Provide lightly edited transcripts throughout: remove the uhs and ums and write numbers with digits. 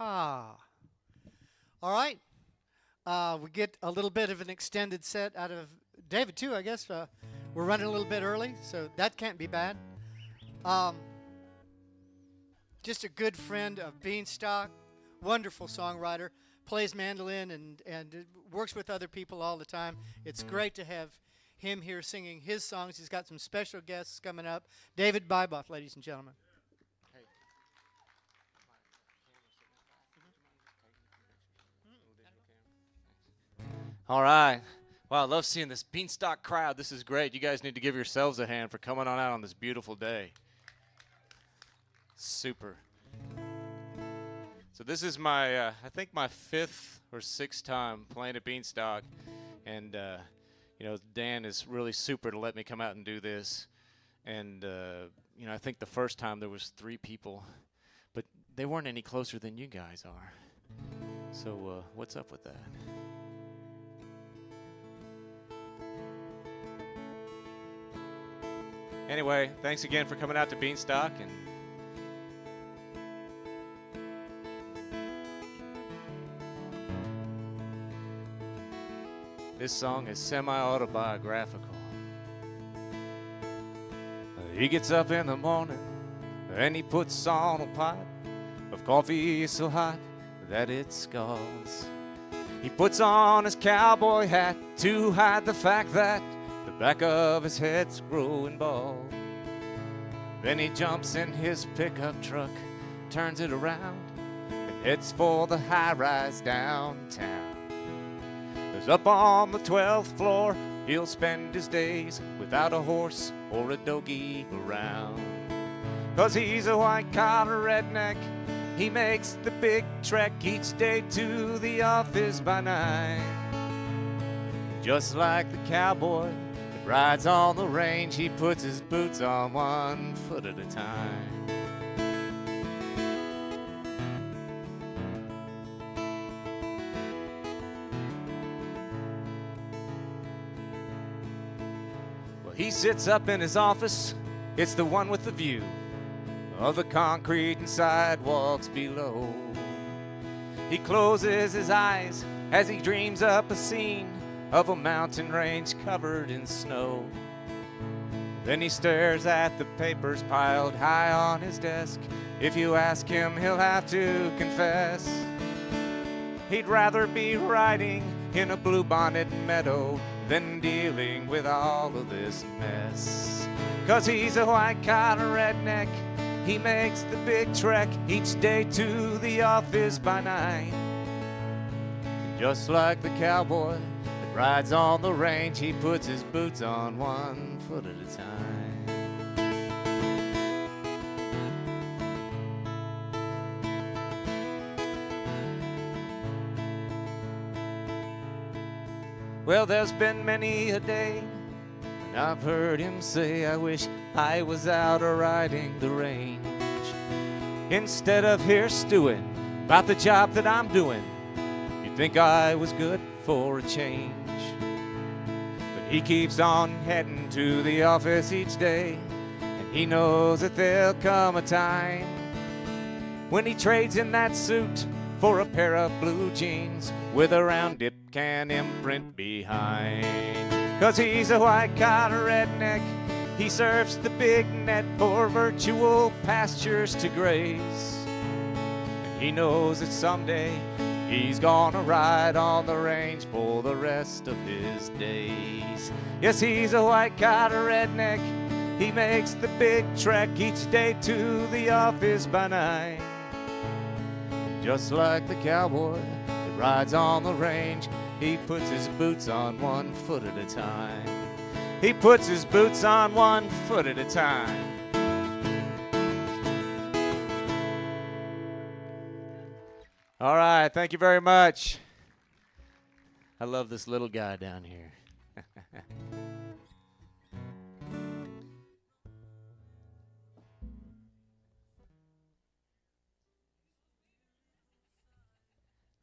Ah, all right. We get a little bit of an extended set out of David too, I guess. We're running a little bit early, so that can't be bad. Um, just a good friend of Beanstock, wonderful songwriter, plays mandolin and works with other people all the time. It's great to have him here singing his songs. He's got some special guests coming up. David Byboth, ladies and gentlemen. All right. Wow, I love seeing this Beanstock crowd. This is great. You guys need to give yourselves a hand for coming on out on this beautiful day. Super. So this is my, I think my fifth or sixth time playing at Beanstock, and Dan is really super to let me come out and do this. And I think the first time there was 3 people, but they weren't any closer than you guys are. So what's up with that? Anyway, thanks again for coming out to Beanstock. And this song is semi-autobiographical. He gets up in the morning and he puts on a pipe of coffee so hot that it scalds. He puts on his cowboy hat to hide the fact that the back of his head's growing bald. Then he jumps in his pickup truck, turns it around, and heads for the high-rise downtown. 'Cause up on the 12th floor, he'll spend his days without a horse or a doggy around. 'Cause he's a white-collar redneck, he makes the big trek each day to the office by 9. Just like the cowboy that rides on the range, he puts his boots on 1 foot at a time. Well, he sits up in his office, it's the one with the view of the concrete and sidewalks below. He closes his eyes as he dreams up a scene of a mountain range covered in snow. Then he stares at the papers piled high on his desk. If you ask him, he'll have to confess he'd rather be riding in a bluebonnet meadow than dealing with all of this mess. 'Cause he's a white-collar redneck, he makes the big trek each day to the office by 9. And just like the cowboy that rides on the range, he puts his boots on 1 foot at a time. Well, there's been many a day and I've heard him say, I wish I was out a-riding the range instead of here stewing about the job that I'm doing. You'd think I was good for a change. But he keeps on heading to the office each day, and he knows that there'll come a time when he trades in that suit for a pair of blue jeans with a round dip can imprint behind. 'Cause he's a white-collar redneck, he surfs the big net for virtual pastures to graze. And he knows that someday he's gonna ride on the range for the rest of his days. Yes, he's a white-collar redneck, he makes the big trek each day to the office by 9. Just like the cowboy that rides on the range, he puts his boots on 1 foot at a time. He puts his boots on 1 foot at a time. All right, thank you very much. I love this little guy down here.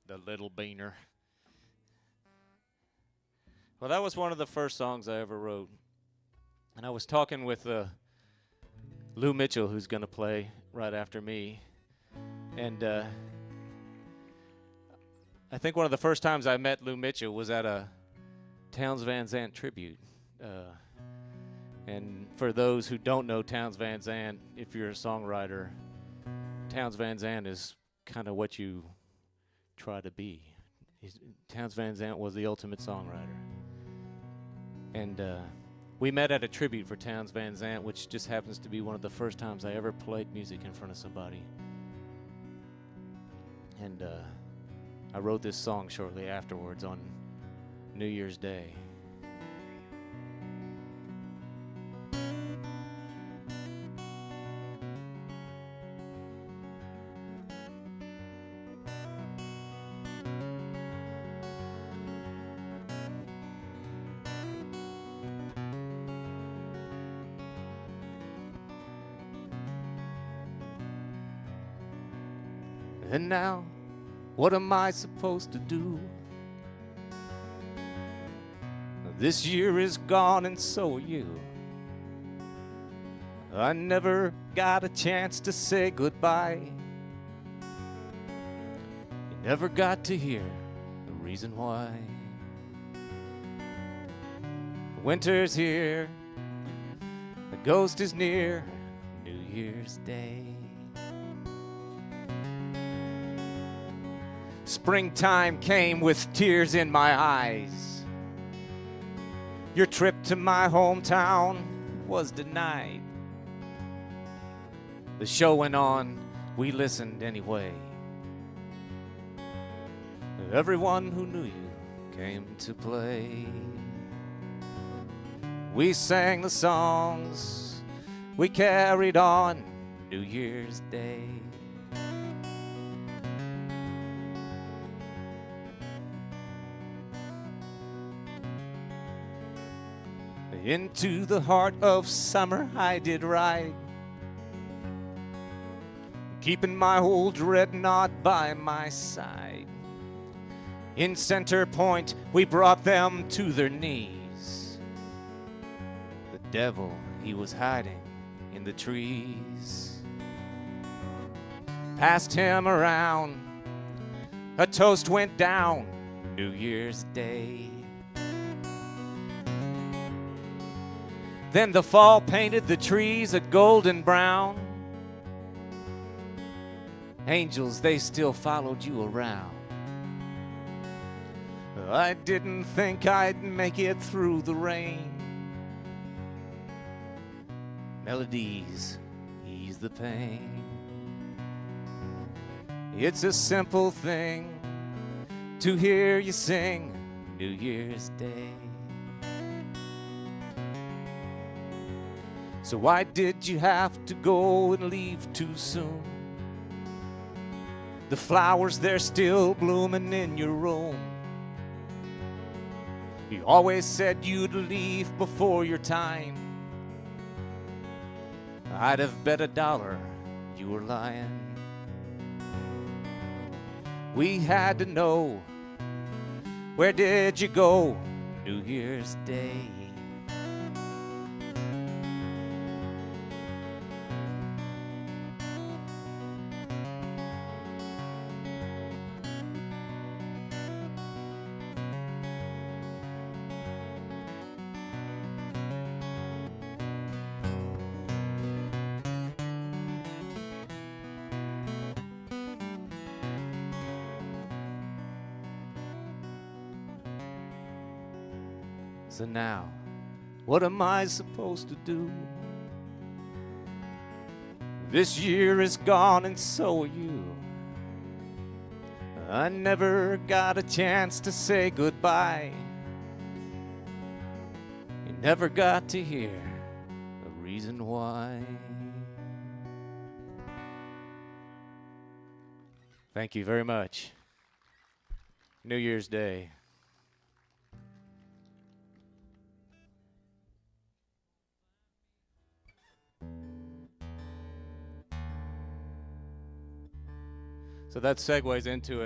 The little beaner. Well, that was one of the first songs I ever wrote. And I was talking with Lou Mitchell, who's going to play right after me. And I think one of the first times I met Lou Mitchell was at a Townes Van Zandt tribute. And for those who don't know Townes Van Zandt, if you're a songwriter, Townes Van Zandt is kind of what you try to be. Townes Van Zandt was the ultimate songwriter. And we met at a tribute for Townes Van Zandt, which just happens to be one of the first times I ever played music in front of somebody. And I wrote this song shortly afterwards on New Year's Day. And now, what am I supposed to do? This year is gone and so are you. I never got a chance to say goodbye. You never got to hear the reason why. Winter's here, the ghost is near, New Year's Day. Springtime came with tears in my eyes. Your trip to my hometown was denied. The show went on, we listened anyway. Everyone who knew you came to play. We sang the songs, we carried on New Year's Day. Into the heart of summer I did ride, keeping my old dreadnought by my side. In Center Point we brought them to their knees. The devil, he was hiding in the trees. Passed him around, a toast went down New Year's Day. Then the fall painted the trees a golden brown. Angels, they still followed you around. I didn't think I'd make it through the rain. Melodies ease the pain. It's a simple thing to hear you sing New Year's Day. So why did you have to go and leave too soon? The flowers, they're still blooming in your room. You always said you'd leave before your time. I'd have bet $1 you were lying. We had to know, where did you go New Year's Day? So now, what am I supposed to do? This year is gone and so are you. I never got a chance to say goodbye. You never got to hear the reason why. Thank you very much. New Year's Day. So that segues into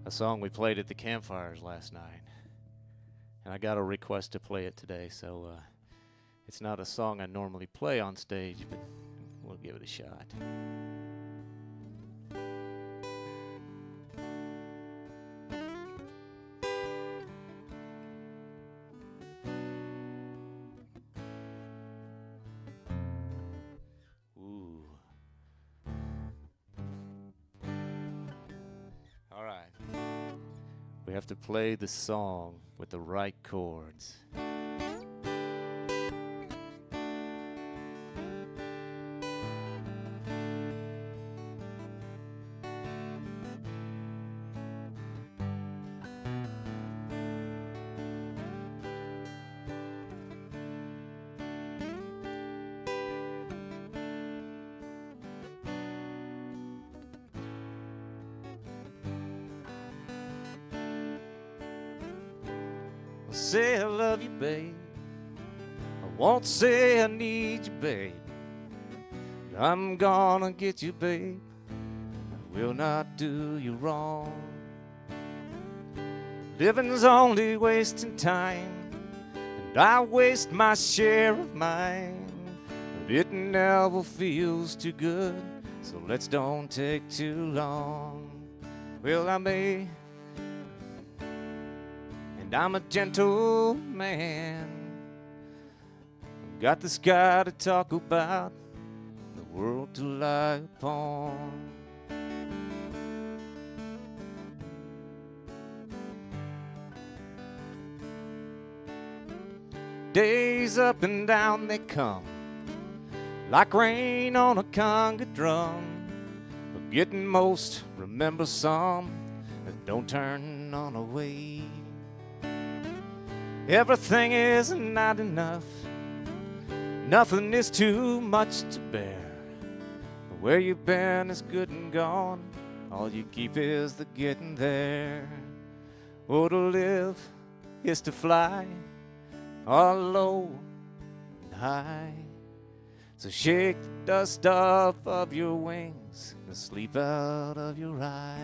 a song we played at the campfires last night. And I got a request to play it today, so it's not a song I normally play on stage, but we'll give it a shot. have to play the song with the right chords. Say I love you, babe. I won't say I need you, babe. But I'm gonna get you, babe. I will not do you wrong. Living's only wasting time, and I waste my share of mine. But it never feels too good, so let's don't take too long. Well, I may, and I'm a gentleman. Got the sky to talk about, the world to lie upon. Days up and down they come, like rain on a conga drum. Forgetting most, remember some, and don't turn on away. Everything is not enough, nothing is too much to bear. But where you've been is good and gone, all you keep is the getting there. Oh, to live is to fly, all low and high. So shake the dust off of your wings, the sleep out of your eyes.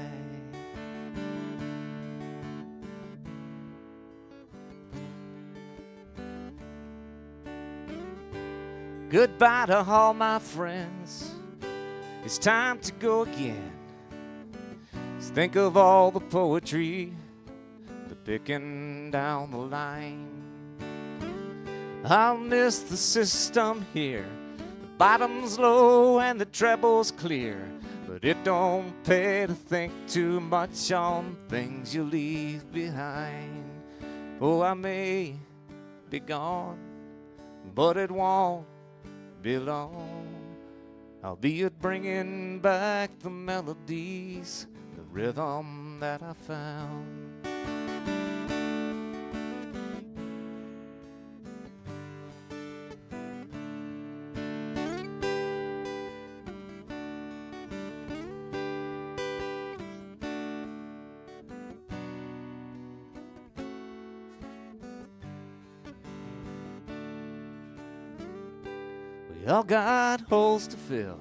Goodbye to all my friends, it's time to go again. Just think of all the poetry, the picking down the line. I'll miss the system here, the bottom's low and the treble's clear. But it don't pay to think too much on things you leave behind. Oh, I may be gone, but it won't be long. I'll be bringing back the melodies, the rhythm that I found. We all got holes to fill,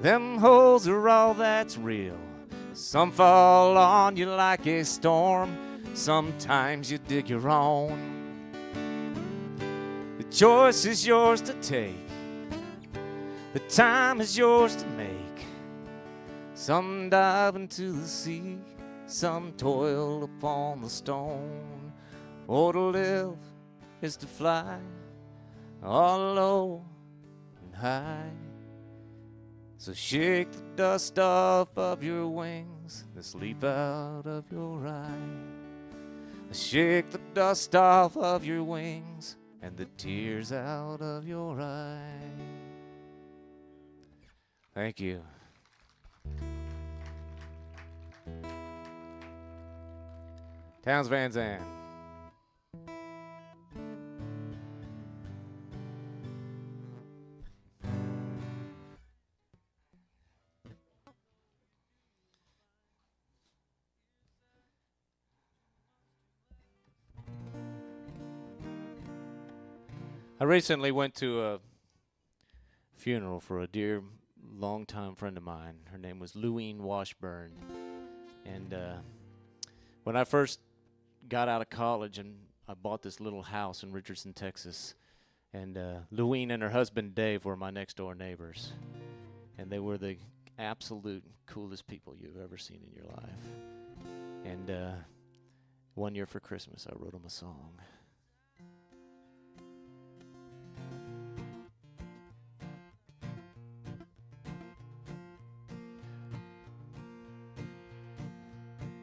them holes are all that's real. Some fall on you like a storm, sometimes you dig your own. The choice is yours to take, the time is yours to make. Some dive into the sea, some toil upon the stone. Oh, to live is to fly, all low and high. So shake the dust off of your wings, the sleep out of your eyes. Shake the dust off of your wings and the tears out of your eyes. Thank you. Towns Van Zandt. I recently went to a funeral for a dear, longtime friend of mine. Her name was Louine Washburn. And when I first got out of college, and I bought this little house in Richardson, Texas, and Louine and her husband Dave were my next door neighbors. And they were the absolute coolest people you've ever seen in your life. And one year for Christmas, I wrote them a song.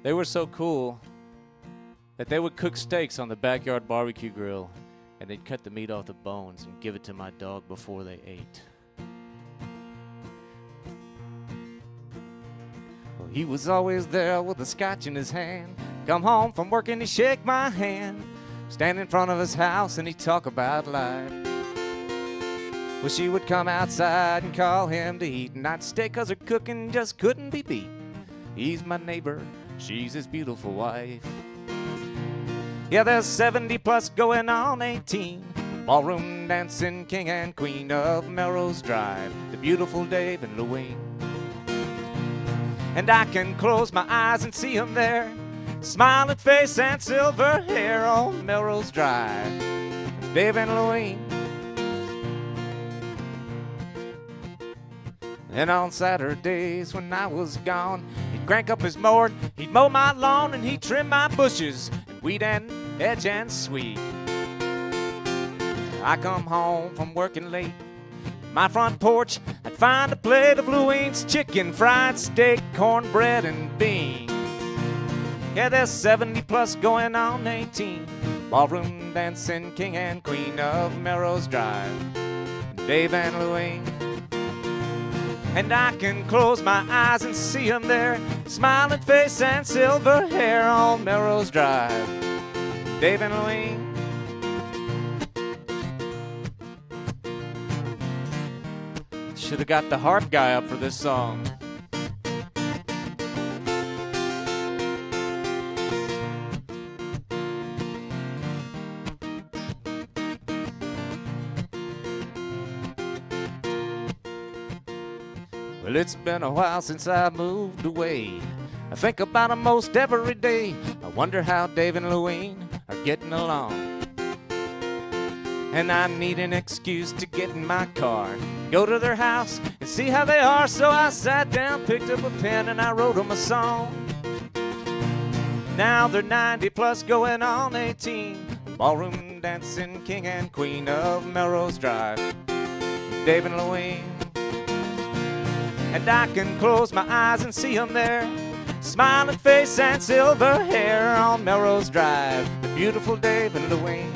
They were so cool that they would cook steaks on the backyard barbecue grill, and they'd cut the meat off the bones and give it to my dog before they ate. Well, he was always there with a scotch in his hand. Come home from work and he'd shake my hand. Stand in front of his house and he'd talk about life. Well, she would come outside and call him to eat, and I'd stay 'cause her cooking just couldn't be beat. He's my neighbor, she's his beautiful wife. Yeah, there's 70 plus going on 18. Ballroom dancing king and queen of Melrose Drive, the beautiful Dave and Louine. And I can close my eyes and see him there, smiling face and silver hair on Melrose Drive, Dave and Louine. And on Saturdays when I was gone, he'd crank up his mower, he'd mow my lawn, and he'd trim my bushes, and weed and edge and sweet. I come home from working late, my front porch, I'd find a plate of Louine's chicken, fried steak, cornbread, and beans. Yeah, there's 70 plus going on 18. Ballroom dancing king and queen of Melrose Drive, Dave and Louine. And I can close my eyes and see him there, smiling face and silver hair on Melrose Drive, Dave and Louine. Should have got the harp guy up for this song. Well, it's been a while since I moved away. I think about 'em most every day. I wonder how Dave and Louine are getting along. And I need an excuse to get in my car, go to their house and see how they are. So I sat down, picked up a pen, and I wrote them a song. Now they're 90 plus going on 18. Ballroom dancing king and queen of Melrose Drive, Dave and Louine. And I can close my eyes and see him there, smiling face and silver hair on Melrose Drive, the beautiful Dave and Louine.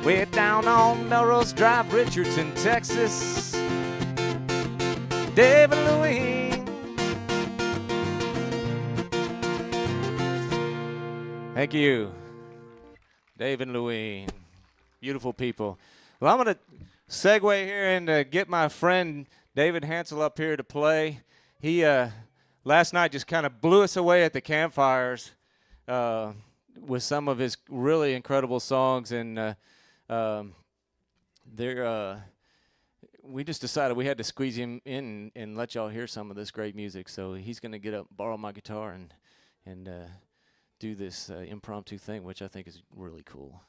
Way down on Melrose Drive, Richardson, Texas, Dave and Louine. Thank you, Dave and Louine. Beautiful people. Well, I'm going to segue here and get my friend David Hansel up here to play. He last night just kind of blew us away at the campfires with some of his really incredible songs, and we just decided we had to squeeze him in and let y'all hear some of this great music. So he's going to get up, borrow my guitar, and do this impromptu thing, which I think is really cool.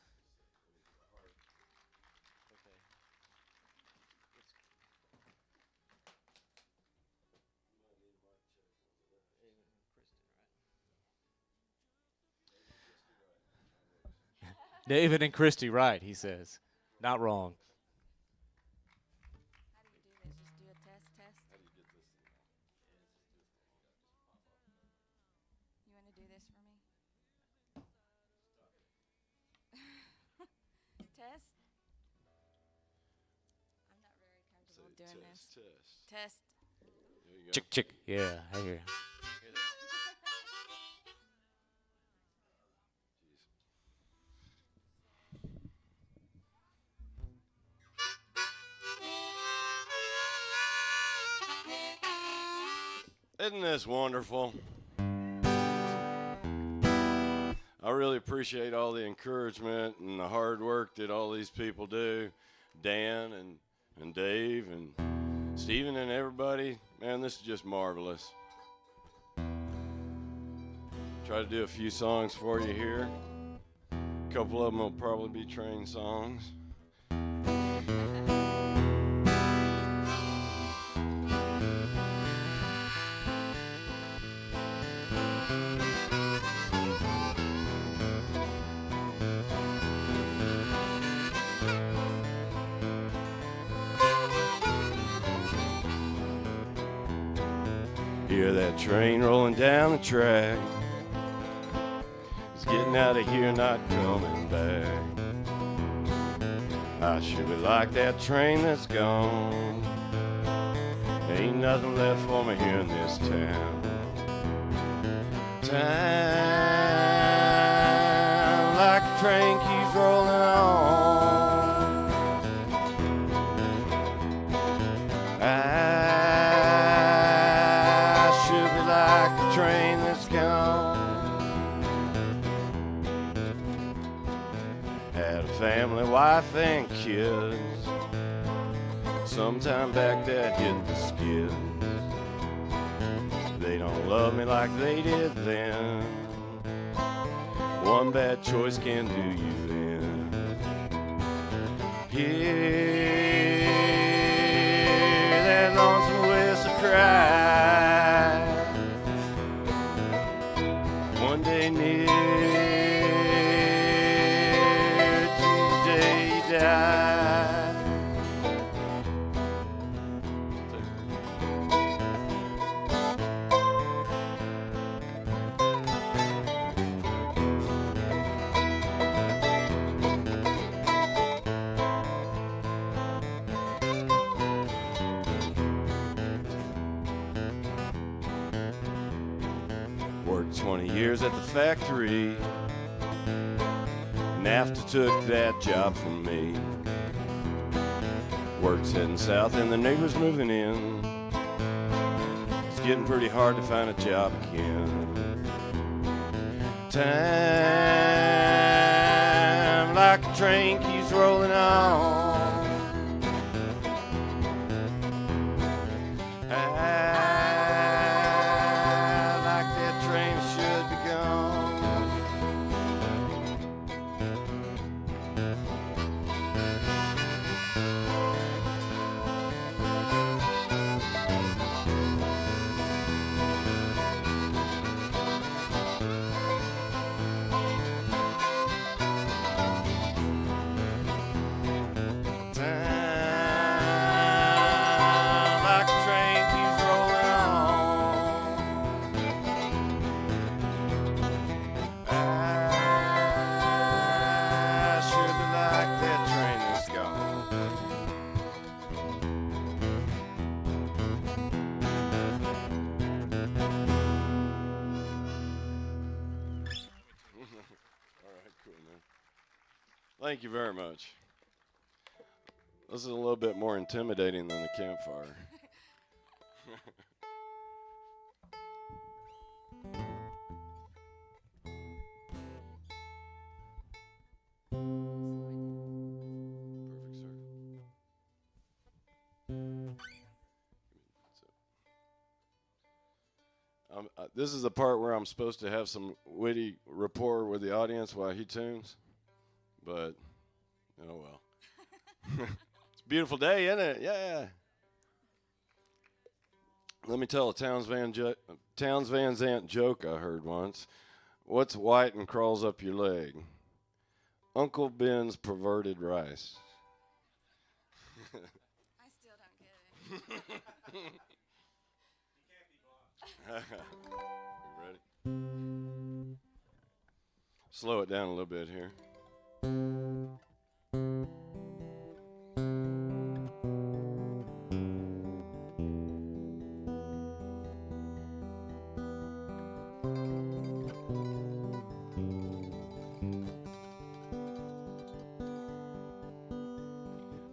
David and Christy Wright, he says. Not wrong. How do you do this? Just do a test? How do you get this? You want to do this for me? Test? I'm not very comfortable doing this. Test. There you go. Chick, chick. Yeah, I hear. Isn't this wonderful? I really appreciate all the encouragement and the hard work that all these people do. Dan and Dave and Stephen and everybody. Man, this is just marvelous. Try to do a few songs for you here. A couple of them will probably be train songs. Hear that train rolling down the track. It's getting getting out of here, not coming back. I should be like that train that's gone. Ain't nothing left for me here in this town. Time like a train keeps rolling on. I should be like a train that's gone. Had a family, wife and kids. Sometime back that hit the skids. They don't love me like they did then. One bad choice can do you in. Hear that lonesome whistle cry. One day near to the day you die. Worked 20 years at the factory. NAFTA took that job from me. Work's heading south and the neighbors moving in. It's getting pretty hard to find a job again. Time like a train keeps rolling on. Thank you very much. This is a little bit more intimidating than the campfire. This is the part where I'm supposed to have some witty rapport with the audience while he tunes, but oh well. It's a beautiful day, isn't it? Yeah. Let me tell a Towns Van Zandt joke I heard once. What's white and crawls up your leg? Uncle Ben's perverted rice. I still don't get it. You ready? Slow it down a little bit here.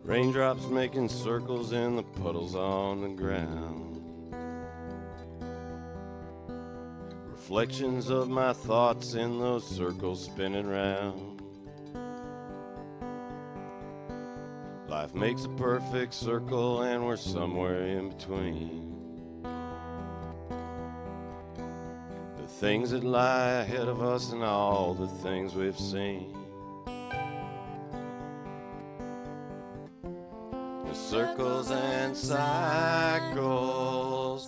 Raindrops making circles in the puddles on the ground. Reflections of my thoughts in those circles spinning round. Life makes a perfect circle and we're somewhere in between. The things that lie ahead of us and all the things we've seen. The circles and cycles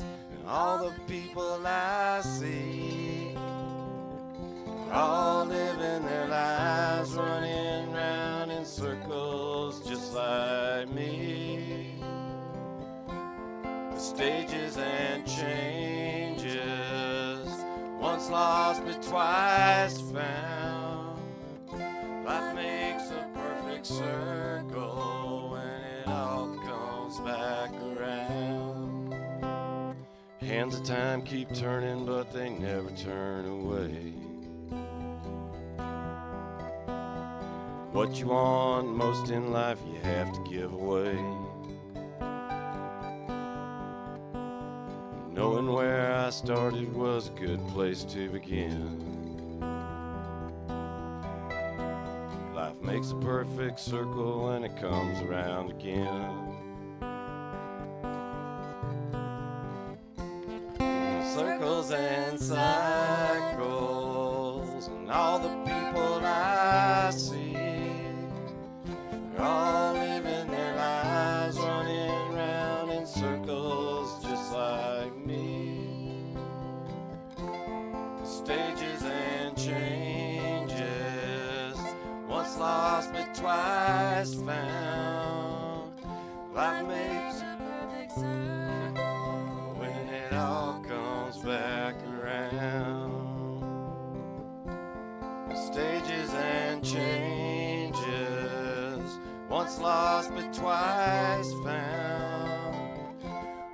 and all the people I see are all living their lives running round in circles just like me. The stages and changes, once lost but twice found. sands of time keep turning, but they never turn away. What you want most in life, you have to give away. Knowing where I started was a good place to begin. Life makes a perfect circle when it comes around again. Circles and cycles, and all the people I see are all living their lives running round in circles just like me. Stages and changes, once lost but twice found. Life makes a perfect circle when it all comes back around. Stages and changes, once lost but twice found.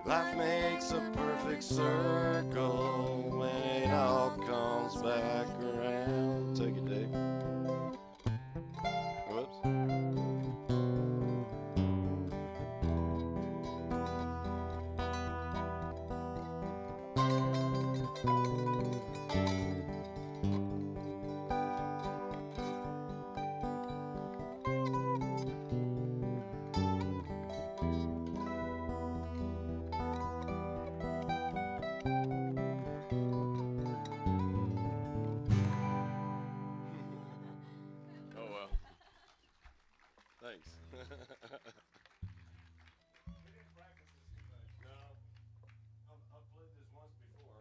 Life makes a perfect circle when it all comes back around. Take it, Dave. Whoops. Oh well. Thanks. I've played this once before.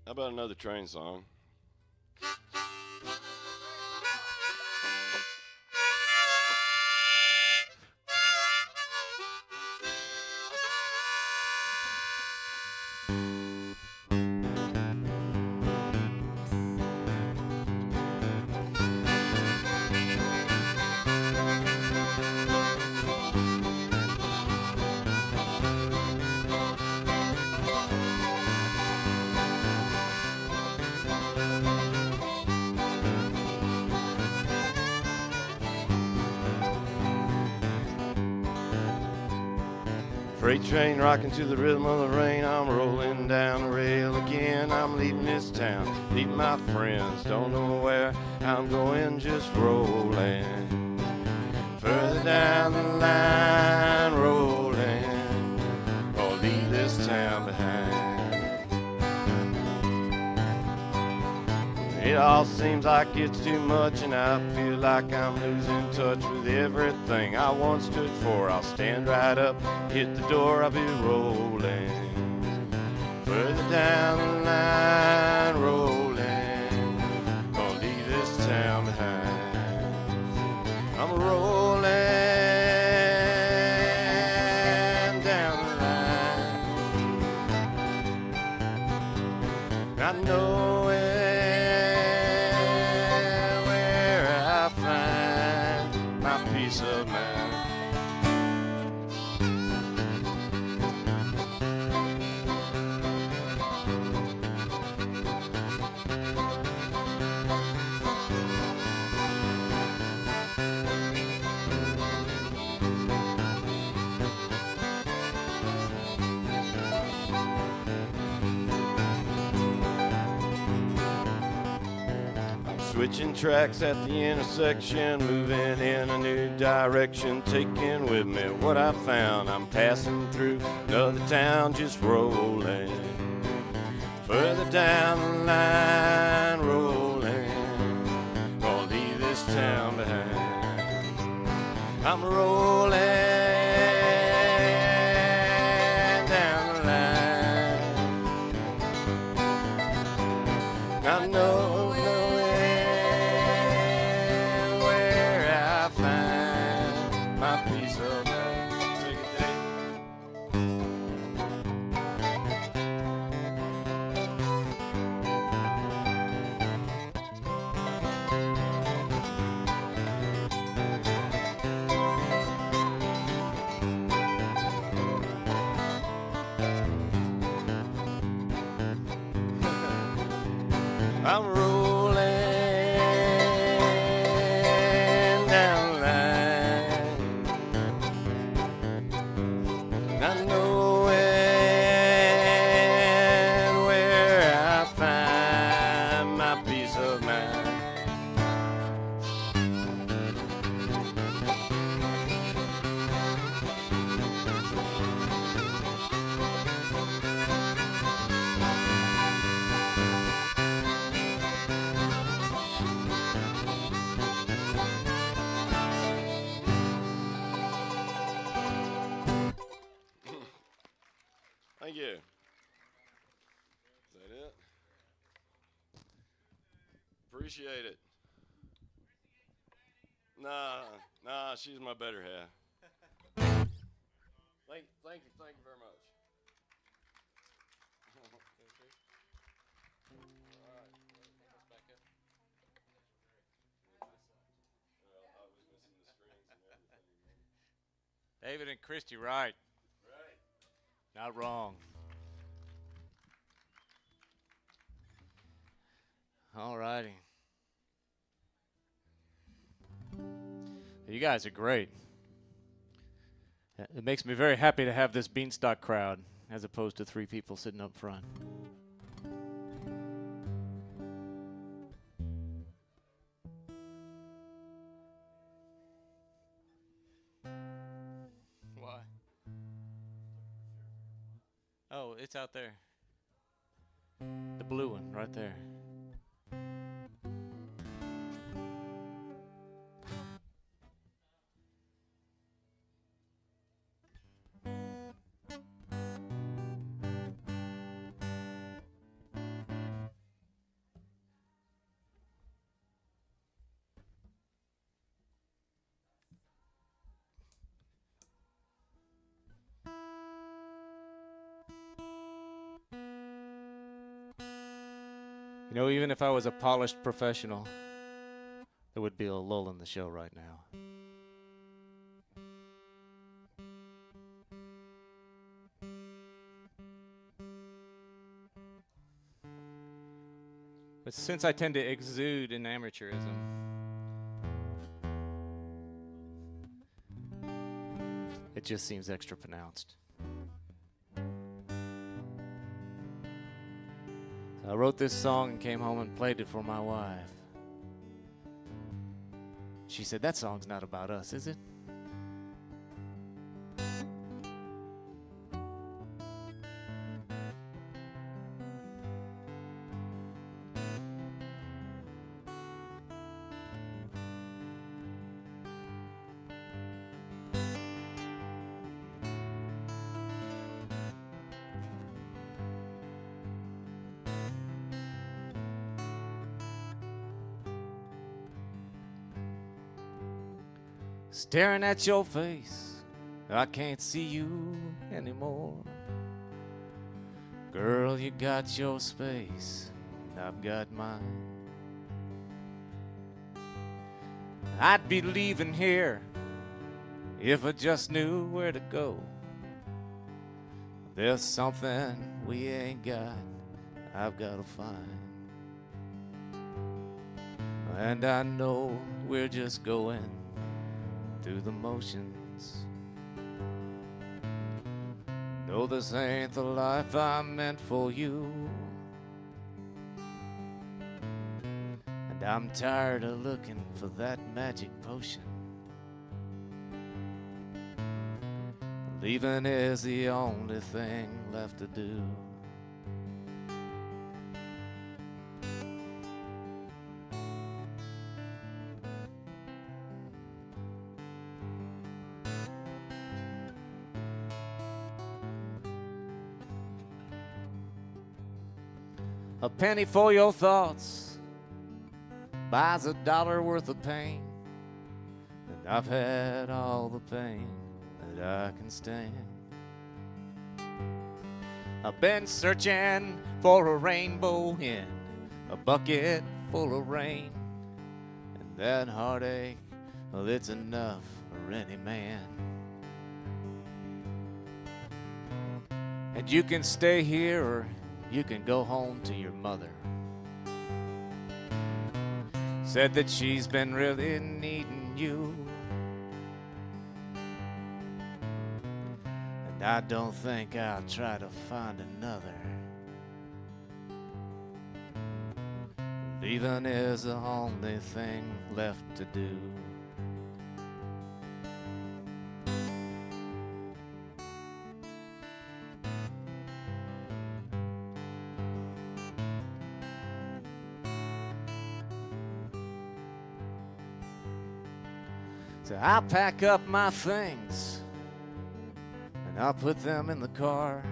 How about another train song? Freight train rocking to the rhythm of the rain. I'm rolling down the rail again. I'm leaving this town, leaving my friends. Don't know where I'm going, just rolling. Further down the line, rolling. I'll leave this town behind. It all seems like it's too much, and I feel like I'm losing touch with everything I once stood for. I'll stand right up, hit the door, I'll be rolling. Further down the line, rolling. Gonna leave this town behind. I'm rolling down the line. I know it. Peace of mind. Switching tracks at the intersection, moving in a new direction, taking with me what I found. I'm passing through another town, just rolling. Further down the line, rolling. Gonna leave this town behind. I'm rolling down the line. I know. I'm rolling down the line. Not knowing where I find my peace of mind. Thank you. Is that it? Appreciate it. Nah, she's my better half. Thank you very much. David and Christy, right. Not wrong. All righty. You guys are great. It makes me very happy to have this Beanstock crowd as opposed to 3 people sitting up front. Why? Oh, it's out there. The blue one, right there. You know, even if I was a polished professional, there would be a lull in the show right now. But since I tend to exude in amateurism, it just seems extra pronounced. I wrote this song and came home and played it for my wife. She said, "That song's not about us, is it?" Staring at your face, I can't see you anymore. Girl, you got your space, and I've got mine. I'd be leaving here if I just knew where to go. There's something we ain't got, I've got to find. And I know we're just going through the motions. No, this ain't the life I meant for you. And I'm tired of looking for that magic potion. Leaving is the only thing left to do. A penny for your thoughts buys $1 worth of pain. And I've had all the pain that I can stand. I've been searching for a rainbow in a bucket full of rain. And that heartache, well, it's enough for any man. And you can stay here or you can go home to your mother. said that she's been really needing you. And I don't think I'll try to find another. Leaving is the only thing left to do. So I'll pack up my things and I'll put them in the car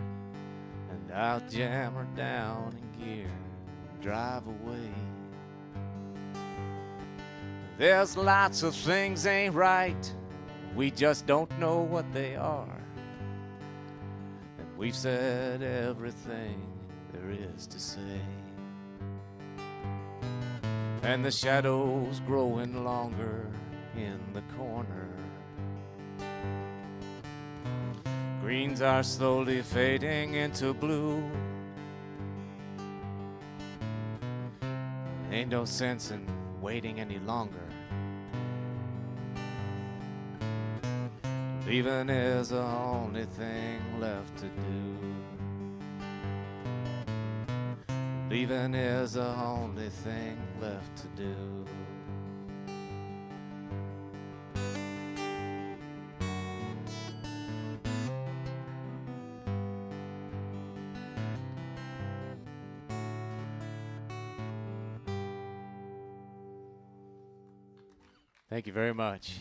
and I'll jam her down in gear and drive away. There's lots of things ain't right, we just don't know what they are. And we've said everything there is to say. And the shadows growing longer in the corner. Greens are slowly fading into blue. Ain't no sense in waiting any longer. Leaving is the only thing left to do. Leaving is the only thing left to do. Thank you very much.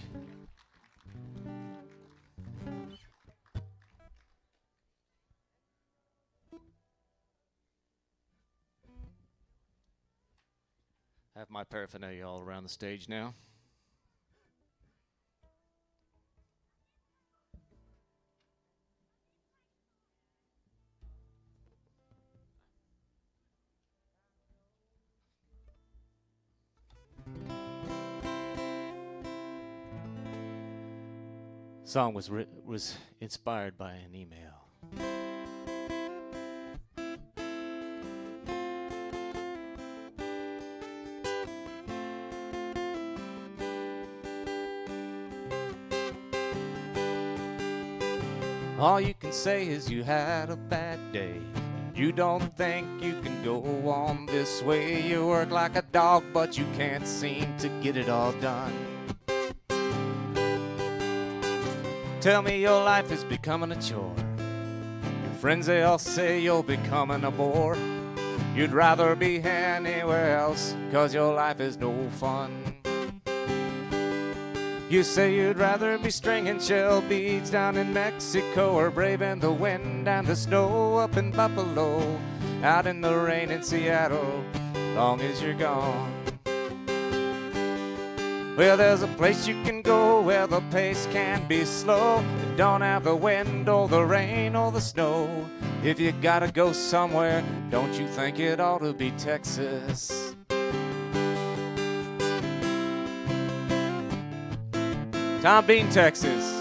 I have my paraphernalia all around the stage now. Song was inspired by an email. All you can say is you had a bad day. You don't think you can go on this way. You work like a dog, but you can't seem to get it all done. Tell me your life is becoming a chore. Your friends, they all say you're becoming a bore. You'd rather be anywhere else, 'cause your life is no fun. You say you'd rather be stringing shell beads down in Mexico, or braving the wind and the snow up in Buffalo, out in the rain in Seattle, long as you're gone. Well, there's a place you can go where the pace can be slow. It don't have the wind or the rain or the snow. If you gotta go somewhere, don't you think it ought to be Texas? Tom Bean, Texas.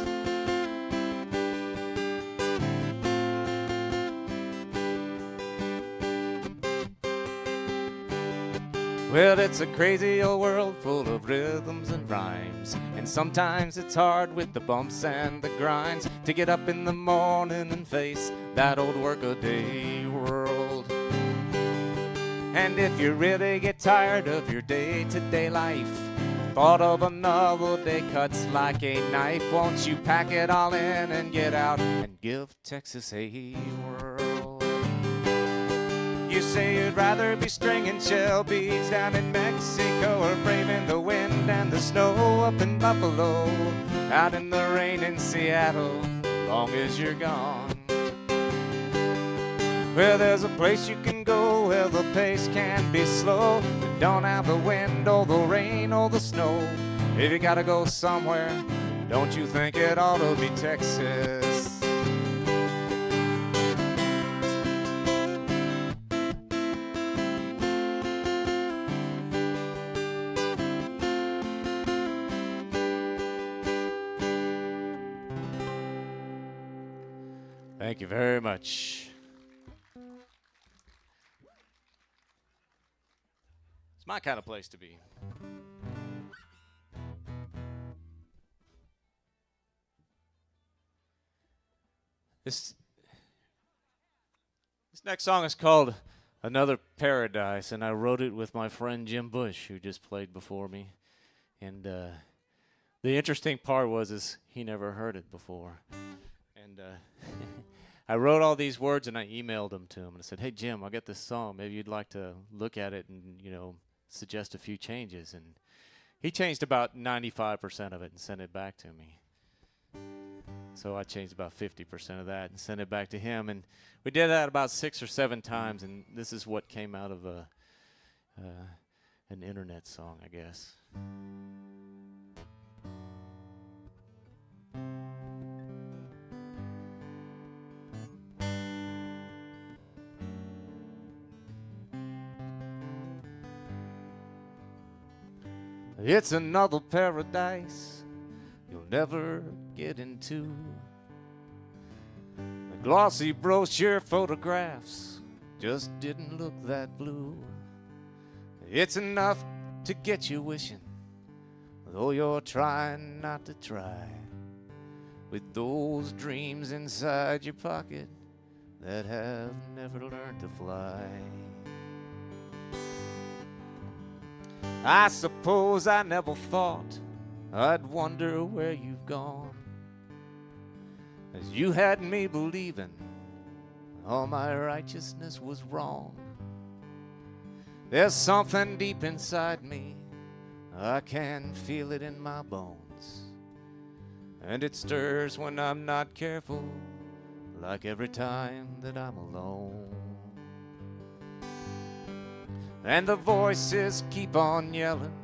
Well, it's a crazy old world full of rhythms and rhymes, and sometimes it's hard with the bumps and the grinds to get up in the morning and face that old workaday world. And if you really get tired of your day-to-day life, thought of another day cuts like a knife. Won't you pack it all in and get out and give Texas a whirl? You say you'd rather be stringing shell beads down in Mexico, or braving the wind and the snow up in Buffalo, out in the rain in Seattle, long as you're gone. Well, there's a place you can go where the pace can be slow. It don't have the wind or the rain or the snow. If you gotta go somewhere, don't you think it ought to be Texas? Thank you very much. It's my kind of place to be. Next song is called Another Paradise, and I wrote it with my friend Jim Bush, who just played before me. And the interesting part is he never heard it before. And I wrote all these words and I emailed them to him and I said, "Hey Jim, I got this song. Maybe you'd like to look at it and suggest a few changes." And he changed about 95% of it and sent it back to me. So I changed about 50% of that and sent it back to him. And we did that about 6 or 7 times, and this is what came out of an internet song, I guess. It's another paradise you'll never get into. The glossy brochure photographs just didn't look that blue. It's enough to get you wishing, though you're trying not to try, with those dreams inside your pocket that have never learned to fly. I suppose I never thought I'd wonder where you've gone, as you had me believing all my righteousness was wrong. There's something deep inside me, I can feel it in my bones, and it stirs when I'm not careful, like every time that I'm alone. And the voices keep on yelling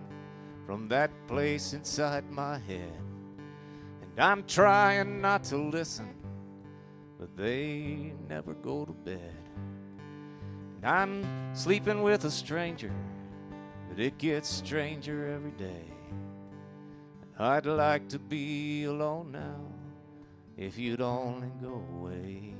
from that place inside my head, and I'm trying not to listen, but they never go to bed. And I'm sleeping with a stranger, but it gets stranger every day. I'd like to be alone now, if you'd only go away.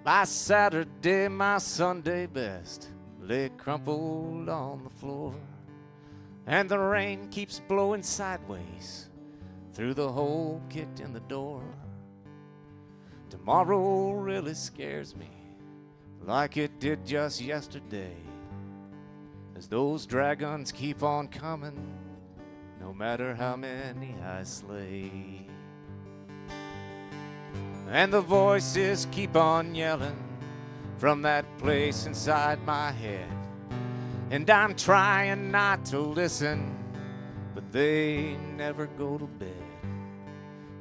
By Saturday, my Sunday best lay crumpled on the floor, and the rain keeps blowing sideways through the hole kicked in the door. Tomorrow really scares me like it did just yesterday, as those dragons keep on coming, no matter how many I slay. And the voices keep on yelling from that place inside my head, and I'm trying not to listen, but they never go to bed.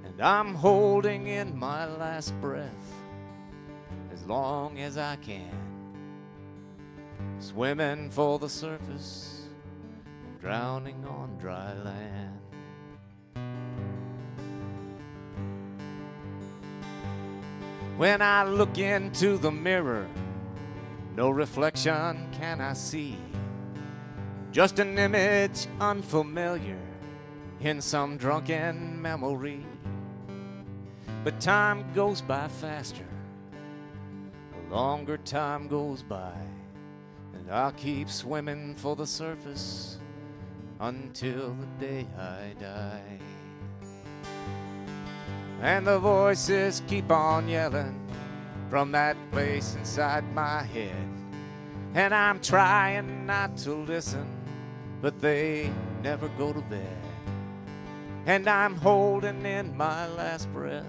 And I'm holding in my last breath as long as I can, swimming for the surface and drowning on dry land. When I look into the mirror, no reflection can I see, just an image unfamiliar in some drunken memory. But time goes by faster, the longer time goes by, and I'll keep swimming for the surface until the day I die. And the voices keep on yelling from that place inside my head, and I'm trying not to listen, but they never go to bed. And I'm holding in my last breath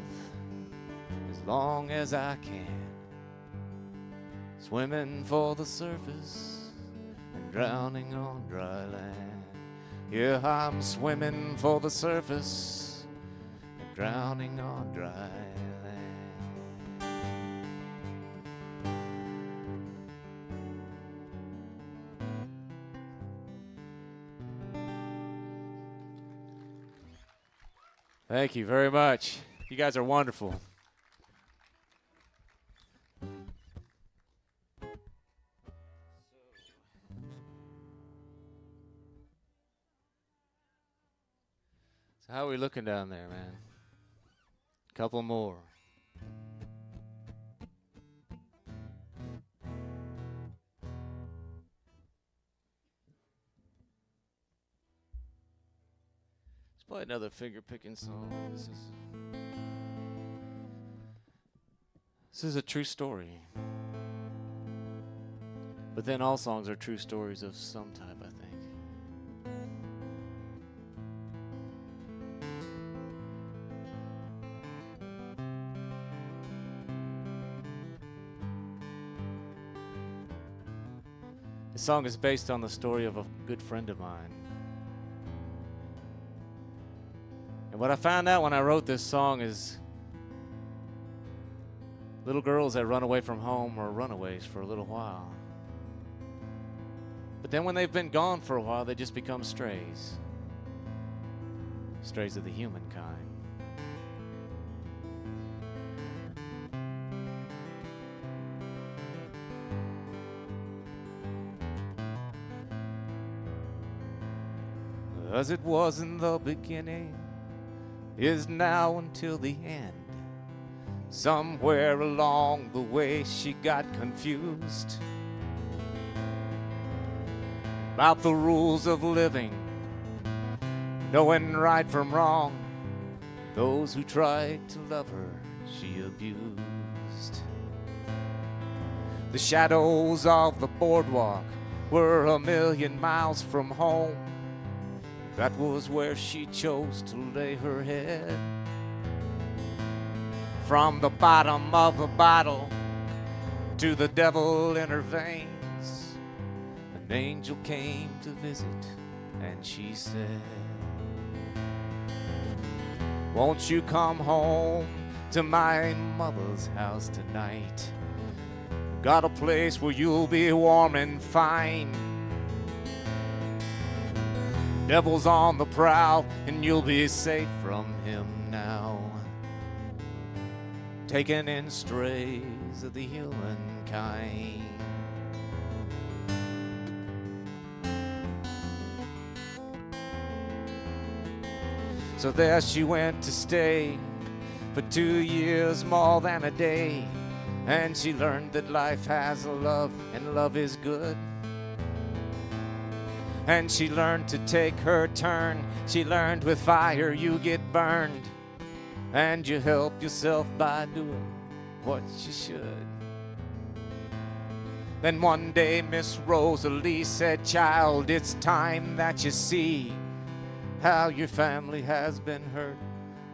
as long as I can, swimming for the surface and drowning on dry land. Yeah, I'm swimming for the surface, drowning on dry land. Thank you very much. You guys are wonderful. So how are we looking down there, man? Couple more. Play another finger-picking song. This is a true story. But then all songs are true stories of some type, I think. The song is based on the story of a good friend of mine. And what I found out when I wrote this song is little girls that run away from home are runaways for a little while. But then when they've been gone for a while, they just become strays. Strays of the humankind. As it was in the beginning, is now until the end. Somewhere along the way she got confused about the rules of living, knowing right from wrong. Those who tried to love her, she abused. The shadows of the boardwalk were a million miles from home. That was where she chose to lay her head. From the bottom of the bottle to the devil in her veins, an angel came to visit, and she said, won't you come home to my mother's house tonight? Got a place where you'll be warm and fine. Devil's on the prowl, and you'll be safe from him now. Taken in strays of the humankind. So there she went to stay for 2 years, more than a day. And she learned that life has a love, and love is good. And she learned to take her turn. She learned with fire you get burned, and you help yourself by doing what you should. Then one day Miss Rosalie said, child, it's time that you see how your family has been hurt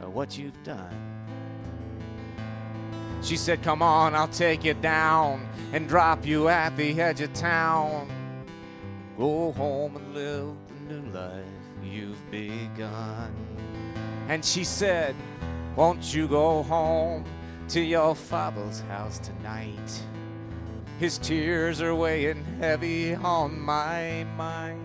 or what you've done. She said, come on, I'll take you down and drop you at the edge of town. Go home and live the new life you've begun. And she said, won't you go home to your father's house tonight? His tears are weighing heavy on my mind.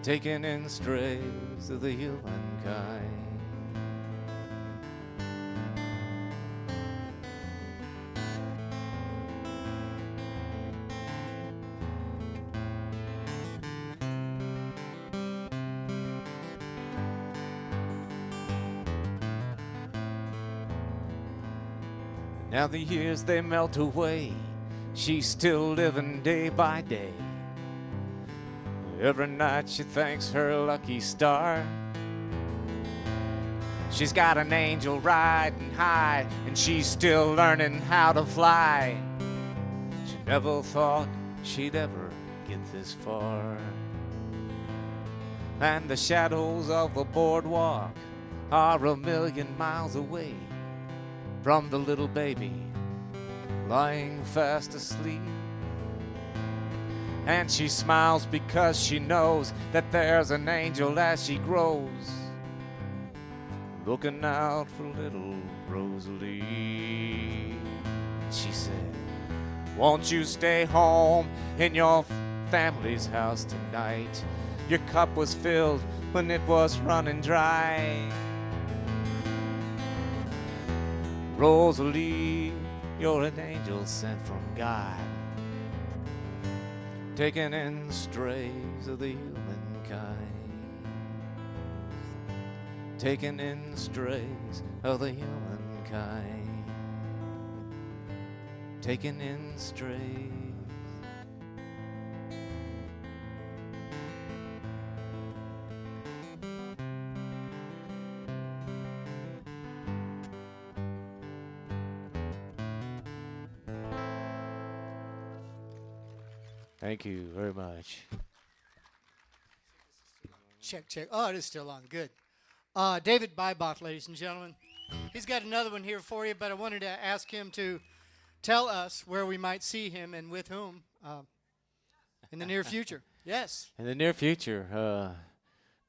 Taken in strays of the humankind. Now the years they melt away, she's still living day by day. Every night she thanks her lucky star. She's got an angel riding high, and she's still learning how to fly. She never thought she'd ever get this far. And the shadows of the boardwalk are a million miles away from the little baby lying fast asleep. And she smiles because she knows that there's an angel as she grows, looking out for little Rosalie. She said, won't you stay home in your family's house tonight? Your cup was filled when it was running dry. Rosalie, you're an angel sent from God, taken in strays of the humankind. Taken in strays of the humankind. taken in strays. Thank you very much. Check, check. Oh, it is still on. Good. David Byboth, ladies and gentlemen. He's got another one here for you, but I wanted to ask him to tell us where we might see him and with whom in the near future. Yes. In the near future,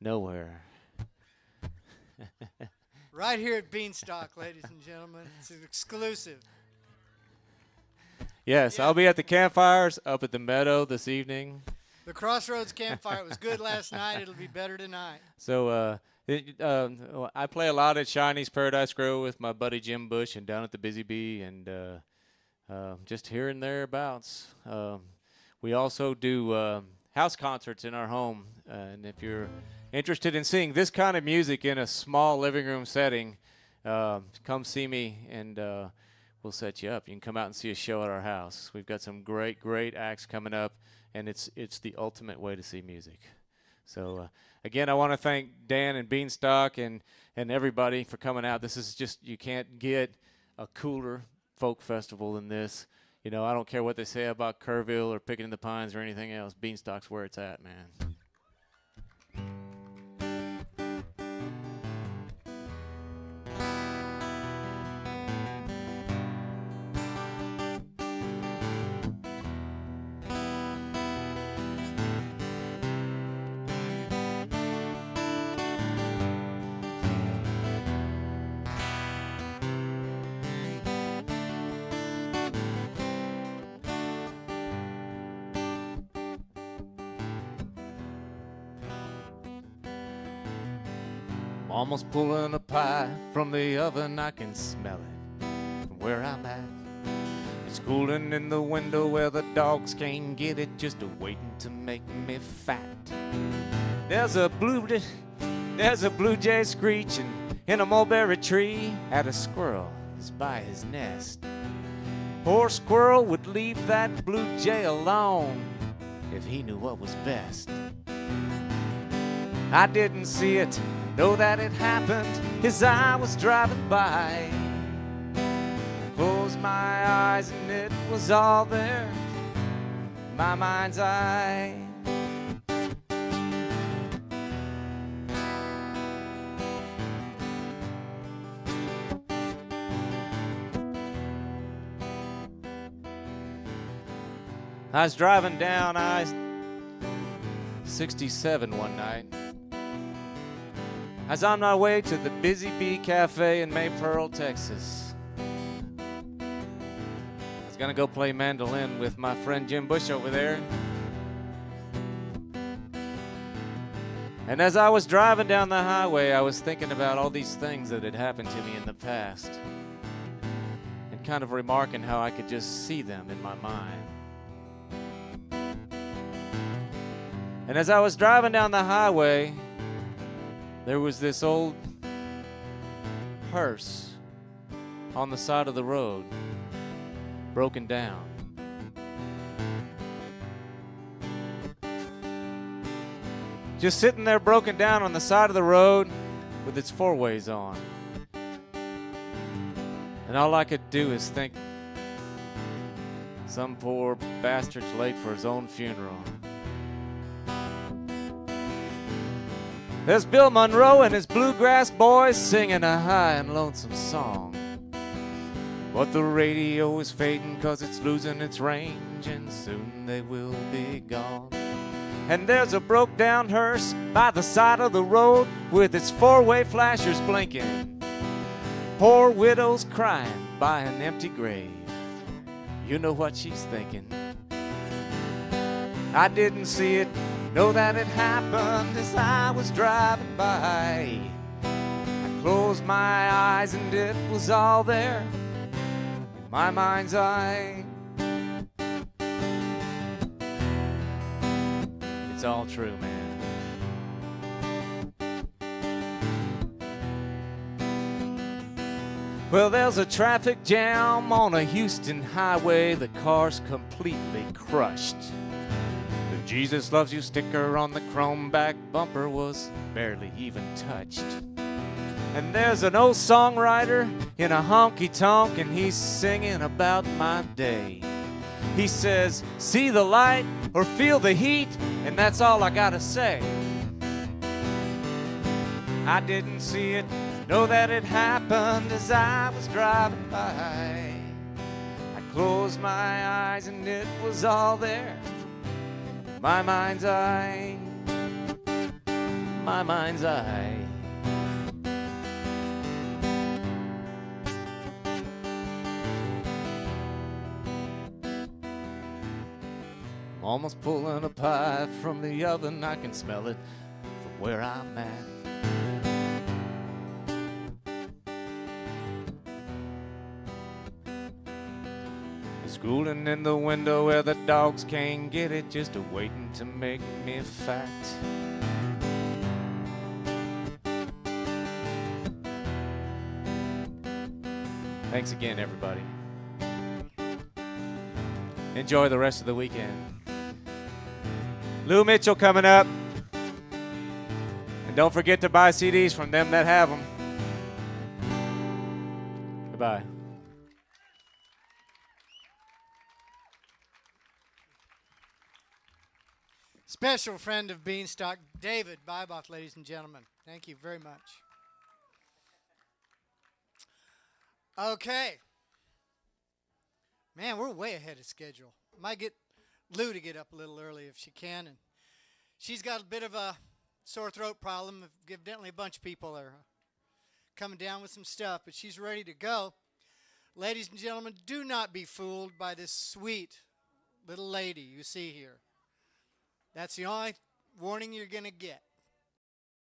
nowhere. Right here at Beanstock, ladies and gentlemen. It's an exclusive. Yes, Yeah. I'll be at the campfires up at the meadow this evening. The Crossroads Campfire was good last night. It'll be better tonight. So I play a lot at Shiny's Paradise Grow with my buddy Jim Bush and down at the Busy Bee and just here and thereabouts. We also do house concerts in our home. And if you're interested in seeing this kind of music in a small living room setting, come see me and we'll set you up. You can come out and see a show at our house. We've got some great, great acts coming up, and it's the ultimate way to see music. So, again, I want to thank Dan and Beanstock and everybody for coming out. This is just, you can't get a cooler folk festival than this. You know, I don't care what they say about Kerrville or Picking in the Pines or anything else. Beanstock's where it's at, man. Almost pulling a pie from the oven, I can smell it from where I'm at. It's cooling in the window where the dogs can't get it, just waiting to make me fat. There's a blue jay screeching in a mulberry tree at a squirrel is by his nest. Poor squirrel would leave that blue jay alone if he knew what was best. I didn't see it, know that it happened as I was driving by. I closed my eyes and it was all there in my mind's eye. I was driving down I-67 one night. I was on my way to the Busy Bee Cafe in Maypearl, Texas. I was gonna go play mandolin with my friend Jim Bush over there. And as I was driving down the highway, I was thinking about all these things that had happened to me in the past and kind of remarking how I could just see them in my mind. And as I was driving down the highway, there was this old hearse on the side of the road, broken down. Just sitting there broken down on the side of the road with its four-ways on. And all I could do is think, some poor bastard's late for his own funeral. There's Bill Monroe and his bluegrass boys singing a high and lonesome song. But the radio is fading 'cause it's losing its range and soon they will be gone. And there's a broke down hearse by the side of the road with its four-way flashers blinking. Poor widow's crying by an empty grave. You know what she's thinking. I didn't see it, know that it happened as I was driving by. I closed my eyes and it was all there in my mind's eye. It's all true, man. Well, there's a traffic jam on a Houston highway. The car's completely crushed. The Jesus Loves You sticker on the chrome back bumper was barely even touched. And there's an old songwriter in a honky-tonk, and he's singing about my day. He says, see the light or feel the heat, and that's all I gotta say. I didn't see it, know that it happened as I was driving by. I closed my eyes and it was all there. My mind's eye, my mind's eye. I'm almost pulling a pie from the oven. I can smell it from where I'm at. Schooling in the window where the dogs can't get it, just waiting to make me fat. Thanks again, everybody. Enjoy the rest of the weekend. Lou Mitchell coming up. And don't forget to buy CDs from them that have them. Goodbye. Special friend of Beanstock, David Byboth, ladies and gentlemen. Thank you very much. Okay. Man, we're way ahead of schedule. Might get Lou to get up a little early if she can. And she's got a bit of a sore throat problem. Evidently a bunch of people are coming down with some stuff, but she's ready to go. Ladies and gentlemen, do not be fooled by this sweet little lady you see here. That's the only warning you're going to get.